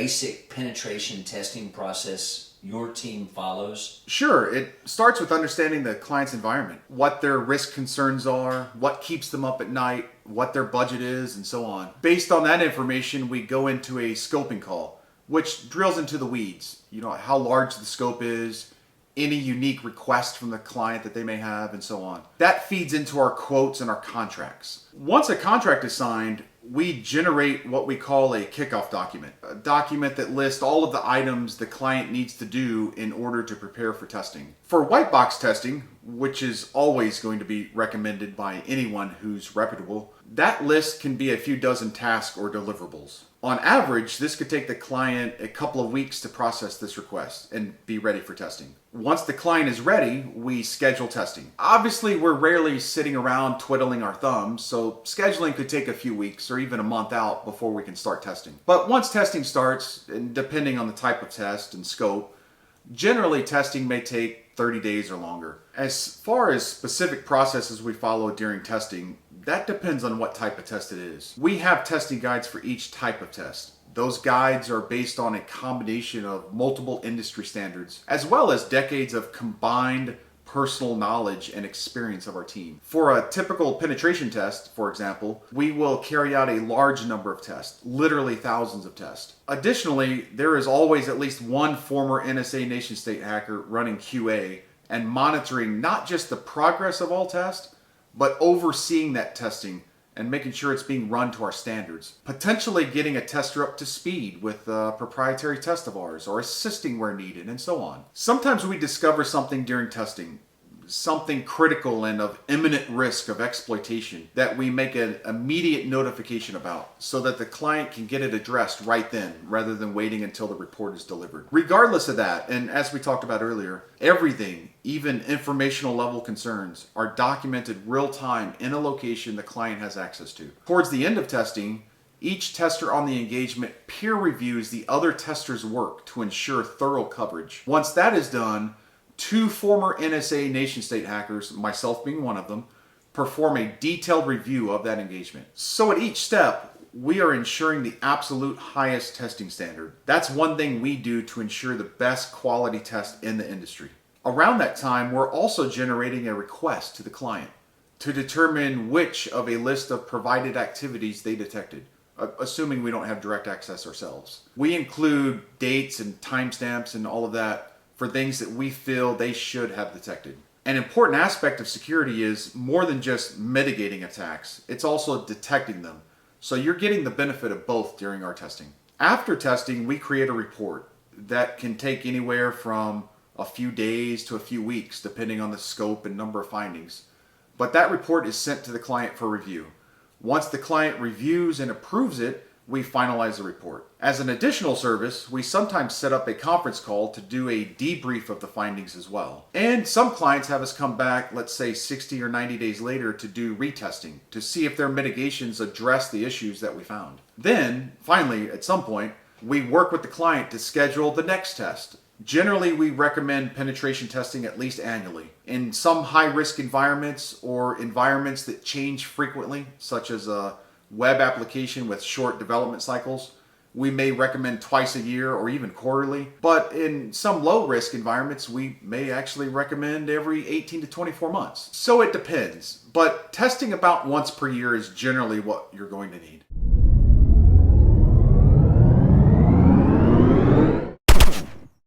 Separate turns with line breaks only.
basic penetration testing process your team follows?
Sure. It starts with understanding the client's environment, what their risk concerns are, what keeps them up at night, what their budget is, and so on. Based on that information, we go into a scoping call, which drills into the weeds. How large the scope is, any unique request from the client that they may have, and so on. That feeds into our quotes and our contracts. Once a contract is signed, we generate what we call a kickoff document, a document that lists all of the items the client needs to do in order to prepare for testing. For white box testing, which is always going to be recommended by anyone who's reputable, that list can be a few dozen tasks or deliverables. On average, this could take the client a couple of weeks to process this request and be ready for testing. Once the client is ready, we schedule testing. Obviously, we're rarely sitting around twiddling our thumbs, so scheduling could take a few weeks or even a month out before we can start testing. But once testing starts, and depending on the type of test and scope, generally testing may take 30 days or longer. As far as specific processes we follow during testing, that depends on what type of test it is. We have testing guides for each type of test. Those guides are based on a combination of multiple industry standards, as well as decades of combined personal knowledge and experience of our team. For a typical penetration test, for example, we will carry out a large number of tests, literally thousands of tests. Additionally, there is always at least one former NSA nation-state hacker running QA and monitoring not just the progress of all tests, but overseeing that testing and making sure it's being run to our standards. Potentially getting a tester up to speed with a proprietary test of ours, or assisting where needed, and so on. Sometimes we discover something during testing, something critical and of imminent risk of exploitation, that we make an immediate notification about so that the client can get it addressed right then rather than waiting until the report is delivered. Regardless of that, and as we talked about earlier, everything, even informational level concerns, are documented real time in a location the client has access to. Towards the end of testing, each tester on the engagement peer reviews the other tester's work to ensure thorough coverage. Once that is done, 2 former NSA nation-state hackers, myself being one of them, perform a detailed review of that engagement. So at each step, we are ensuring the absolute highest testing standard. That's one thing we do to ensure the best quality test in the industry. Around that time, we're also generating a request to the client to determine which of a list of provided activities they detected, assuming we don't have direct access ourselves. We include dates and timestamps and all of that for things that we feel they should have detected. An important aspect of security is more than just mitigating attacks, it's also detecting them. So you're getting the benefit of both during our testing. After testing, we create a report that can take anywhere from a few days to a few weeks, depending on the scope and number of findings. But that report is sent to the client for review. Once the client reviews and approves it, we finalize the report. As an additional service, we sometimes set up a conference call to do a debrief of the findings as well. And some clients have us come back, let's say 60 or 90 days later, to do retesting to see if their mitigations address the issues that we found. Then, finally, at some point, we work with the client to schedule the next test. Generally, we recommend penetration testing at least annually. In some high-risk environments or environments that change frequently, such as a web application with short development cycles, we may recommend twice a year or even quarterly. But in some low-risk environments, we may actually recommend every 18 to 24 months. So it depends, but testing about once per year is generally what you're going to need.